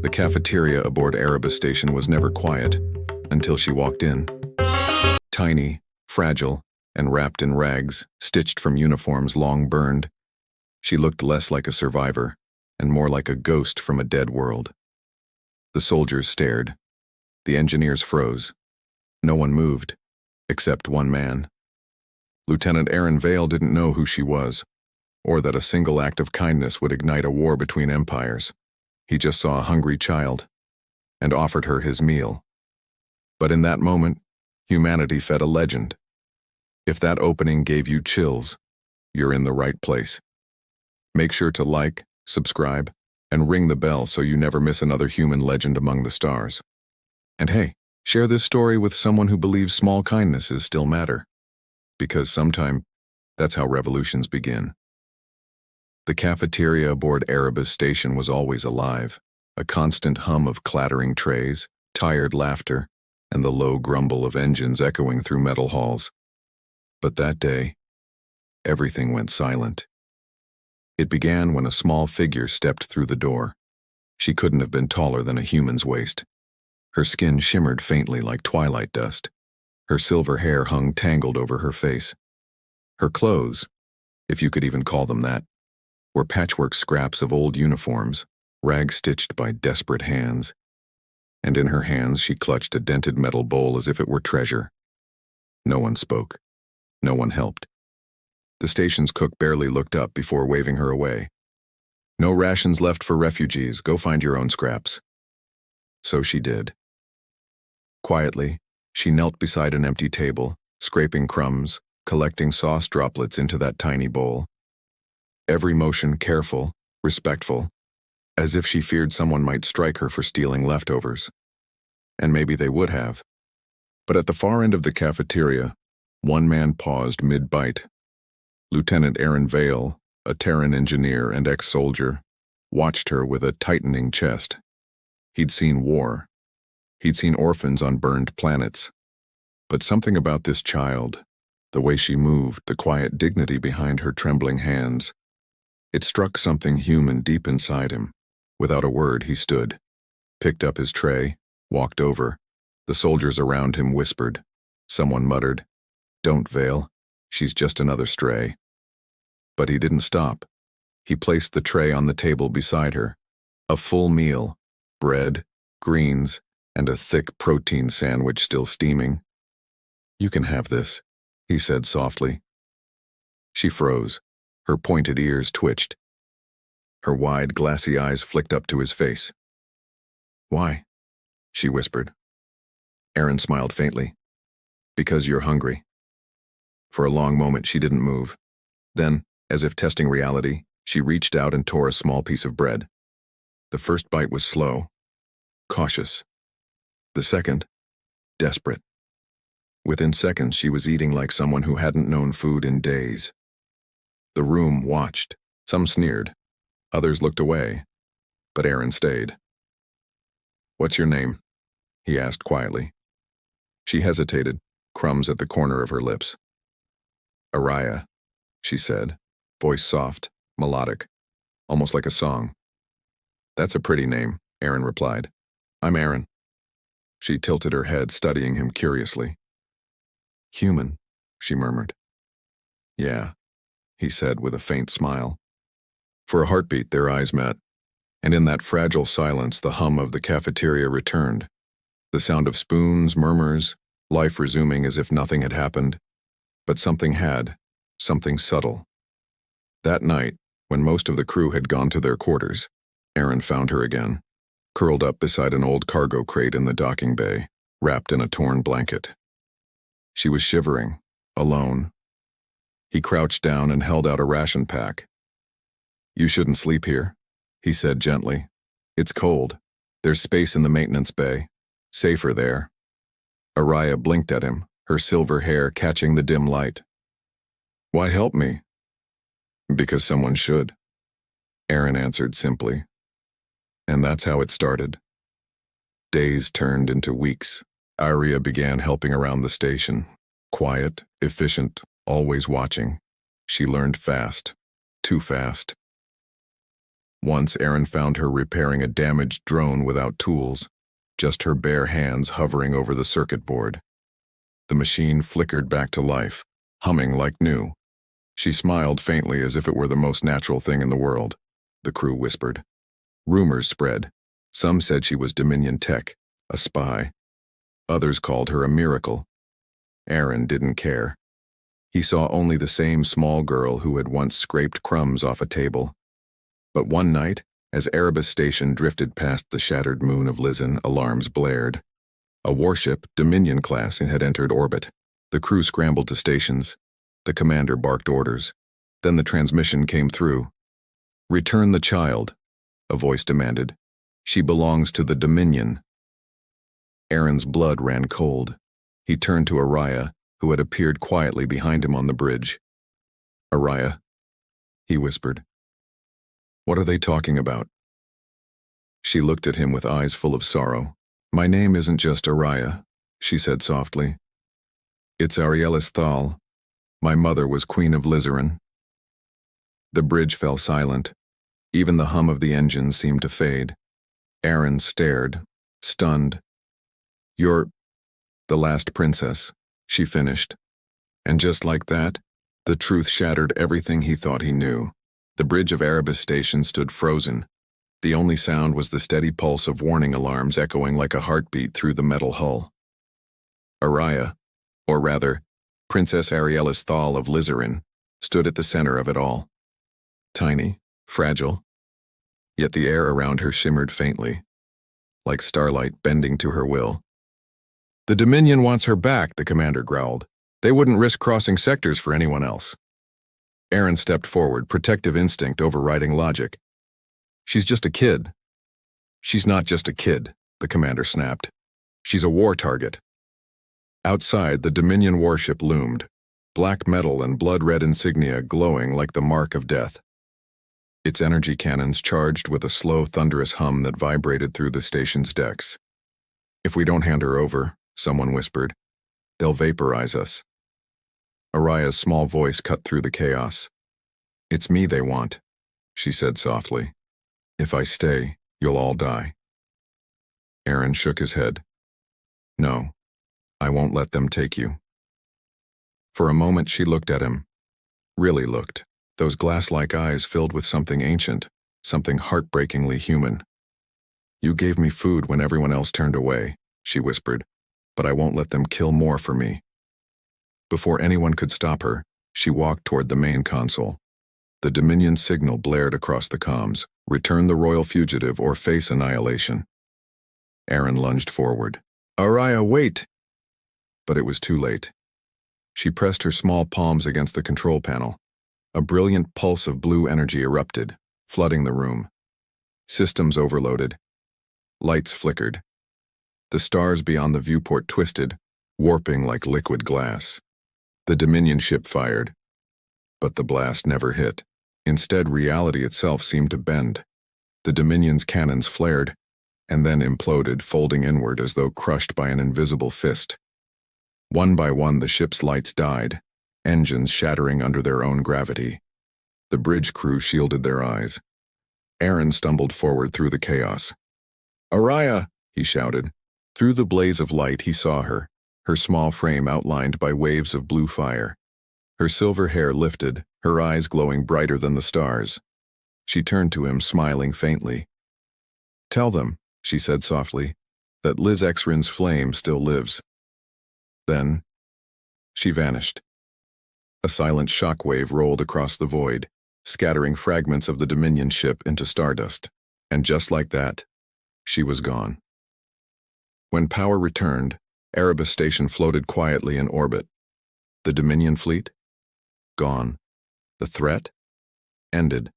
The cafeteria aboard Arabus Station was never quiet until she walked in. Tiny, fragile, and wrapped in rags, stitched from uniforms long burned, she looked less like a survivor and more like a ghost from a dead world. The soldiers stared. The engineers froze. No one moved, except one man. Lieutenant Aaron Vale didn't know who she was, or that a single act of kindness would ignite a war between empires. He just saw a hungry child and offered her his meal. But in that moment, humanity fed a legend. If that opening gave you chills, you're in the right place. Make sure to like, subscribe, and ring the bell so you never miss another human legend among the stars. And hey, share this story with someone who believes small kindnesses still matter. Because sometime, that's how revolutions begin. The cafeteria aboard Arabus Station was always alive, a constant hum of clattering trays, tired laughter, and the low grumble of engines echoing through metal halls. But that day, everything went silent. It began when a small figure stepped through the door. She couldn't have been taller than a human's waist. Her skin shimmered faintly like twilight dust. Her silver hair hung tangled over her face. Her clothes, if you could even call them that, were patchwork scraps of old uniforms, rags stitched by desperate hands. And in her hands she clutched a dented metal bowl as if it were treasure. No one spoke. No one helped. The station's cook barely looked up before waving her away. No rations left for refugees. Go find your own scraps. So she did. Quietly, she knelt beside an empty table, scraping crumbs, collecting sauce droplets into that tiny bowl. Every motion careful, respectful, as if she feared someone might strike her for stealing leftovers. And maybe they would have. But at the far end of the cafeteria, one man paused mid-bite. Lieutenant Aaron Vale, a Terran engineer and ex-soldier, watched her with a tightening chest. He'd seen war. He'd seen orphans on burned planets. But something about this child, the way she moved, the quiet dignity behind her trembling hands, it struck something human deep inside him. Without a word, he stood, picked up his tray, walked over. The soldiers around him whispered. Someone muttered, "Don't, Vale. She's just another stray." But he didn't stop. He placed the tray on the table beside her. A full meal, bread, greens, and a thick protein sandwich still steaming. "You can have this," he said softly. She froze. Her pointed ears twitched. Her wide, glassy eyes flicked up to his face. "Why?" she whispered. Aaron smiled faintly. "Because you're hungry." For a long moment she didn't move. Then, as if testing reality, she reached out and tore a small piece of bread. The first bite was slow, cautious. The second, desperate. Within seconds she was eating like someone who hadn't known food in days. The room watched. Some sneered. Others looked away. But Aaron stayed. "What's your name?" he asked quietly. She hesitated, crumbs at the corner of her lips. "Ariah," she said, voice soft, melodic, almost like a song. "That's a pretty name," Aaron replied. "I'm Aaron." She tilted her head, studying him curiously. "Human," she murmured. "Yeah," he said with a faint smile. For a heartbeat, their eyes met, and in that fragile silence the hum of the cafeteria returned. The sound of spoons, murmurs, life resuming as if nothing had happened. But something had, something subtle. That night, when most of the crew had gone to their quarters, Aaron found her again, curled up beside an old cargo crate in the docking bay, wrapped in a torn blanket. She was shivering, alone. He crouched down and held out a ration pack. "You shouldn't sleep here," he said gently. "It's cold. There's space in the maintenance bay. Safer there." Ariah blinked at him, her silver hair catching the dim light. "Why help me?" "Because someone should," Aaron answered simply. And that's how it started. Days turned into weeks. Ariah began helping around the station. Quiet, efficient, always watching. She learned fast. Too fast. Once Aaron found her repairing a damaged drone without tools, just her bare hands hovering over the circuit board. The machine flickered back to life, humming like new. She smiled faintly as if it were the most natural thing in the world. The crew whispered. Rumors spread. Some said she was Dominion tech, a spy. Others called her a miracle. Aaron didn't care. He saw only the same small girl who had once scraped crumbs off a table. But one night, as Arabus Station drifted past the shattered moon of Lizen, alarms blared. A warship, Dominion class, had entered orbit. The crew scrambled to stations. The commander barked orders. Then the transmission came through. Return the child, a voice demanded. She belongs to the Dominion. Aaron's blood ran cold. He turned to Ariah, who had appeared quietly behind him on the bridge. Ariah, he whispered. What are they talking about? She looked at him with eyes full of sorrow. My name isn't just Ariah, she said softly. It's Ariellis Thal. My mother was Queen of Lizeran. The bridge fell silent. Even the hum of the engine seemed to fade. Aaron stared, stunned. You're the last princess, she finished. And just like that, the truth shattered everything he thought he knew. The bridge of Arabus Station stood frozen. The only sound was the steady pulse of warning alarms echoing like a heartbeat through the metal hull. Ariah, or rather, Princess Ariellis Thal of Lizeran, stood at the center of it all. Tiny, fragile, yet the air around her shimmered faintly, like starlight bending to her will. The Dominion wants her back, the commander growled. They wouldn't risk crossing sectors for anyone else. Aaron stepped forward, protective instinct overriding logic. She's just a kid. She's not just a kid, the commander snapped. She's a war target. Outside, the Dominion warship loomed, black metal and blood-red insignia glowing like the mark of death. Its energy cannons charged with a slow, thunderous hum that vibrated through the station's decks. If we don't hand her over, someone whispered, they'll vaporize us. Ariah's small voice cut through the chaos. It's me they want, she said softly. If I stay, you'll all die. Aaron shook his head. No, I won't let them take you. For a moment she looked at him. Really looked, those glass-like eyes filled with something ancient, something heartbreakingly human. You gave me food when everyone else turned away, she whispered, but I won't let them kill more for me. Before anyone could stop her, she walked toward the main console. The Dominion signal blared across the comms, return the royal fugitive or face annihilation. Aaron lunged forward. Ariah, wait! But it was too late. She pressed her small palms against the control panel. A brilliant pulse of blue energy erupted, flooding the room. Systems overloaded. Lights flickered. The stars beyond the viewport twisted, warping like liquid glass. The Dominion ship fired, but the blast never hit. Instead, reality itself seemed to bend. The Dominion's cannons flared, and then imploded, folding inward as though crushed by an invisible fist. One by one, the ship's lights died, engines shattering under their own gravity. The bridge crew shielded their eyes. Aaron stumbled forward through the chaos. Ariah, he shouted. Through the blaze of light, he saw her, her small frame outlined by waves of blue fire. Her silver hair lifted, her eyes glowing brighter than the stars. She turned to him, smiling faintly. Tell them, she said softly, that Liz Exrin's flame still lives. Then, she vanished. A silent shockwave rolled across the void, scattering fragments of the Dominion ship into stardust. And just like that, she was gone. When power returned, Arabus Station floated quietly in orbit. The Dominion fleet? Gone. The threat? Ended.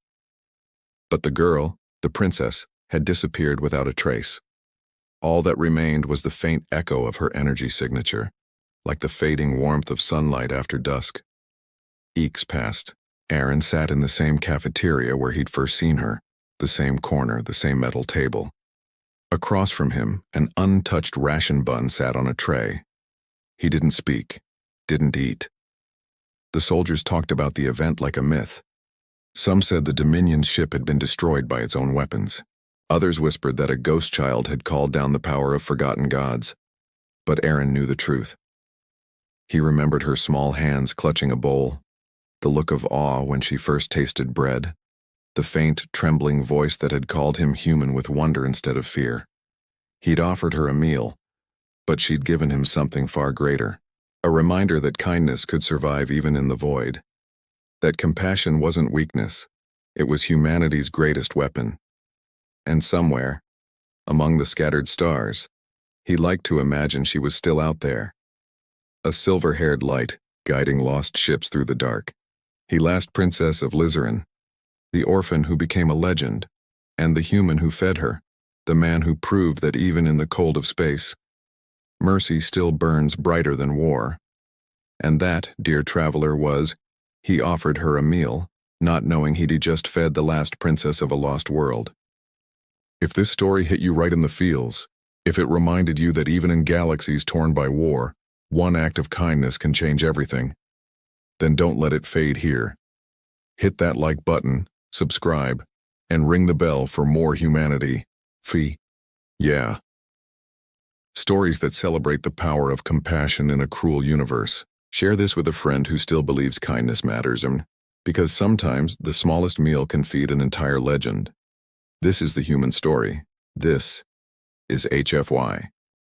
But the girl, the princess, had disappeared without a trace. All that remained was the faint echo of her energy signature, like the fading warmth of sunlight after dusk. Eeks passed. Aaron sat in the same cafeteria where he'd first seen her, the same corner, the same metal table. Across from him, an untouched ration bun sat on a tray. He didn't speak, didn't eat. The soldiers talked about the event like a myth. Some said the Dominion's ship had been destroyed by its own weapons. Others whispered that a ghost child had called down the power of forgotten gods. But Aaron knew the truth. He remembered her small hands clutching a bowl, the look of awe when she first tasted bread, the faint, trembling voice that had called him human with wonder instead of fear. He'd offered her a meal, but she'd given him something far greater, a reminder that kindness could survive even in the void, that compassion wasn't weakness, it was humanity's greatest weapon. And somewhere, among the scattered stars, he liked to imagine she was still out there, a silver-haired light guiding lost ships through the dark. The last princess of Lizeran, the orphan who became a legend, and the human who fed her, the man who proved that even in the cold of space, mercy still burns brighter than war. And that, dear traveler, was, he offered her a meal, not knowing he'd just fed the last princess of a lost world. If this story hit you right in the feels, if it reminded you that even in galaxies torn by war, one act of kindness can change everything, then don't let it fade here. Hit that like button, subscribe, and ring the bell for more humanity. Yeah. Stories that celebrate the power of compassion in a cruel universe. Share this with a friend who still believes kindness matters, because sometimes the smallest meal can feed an entire legend. This is the human story. This is HFY.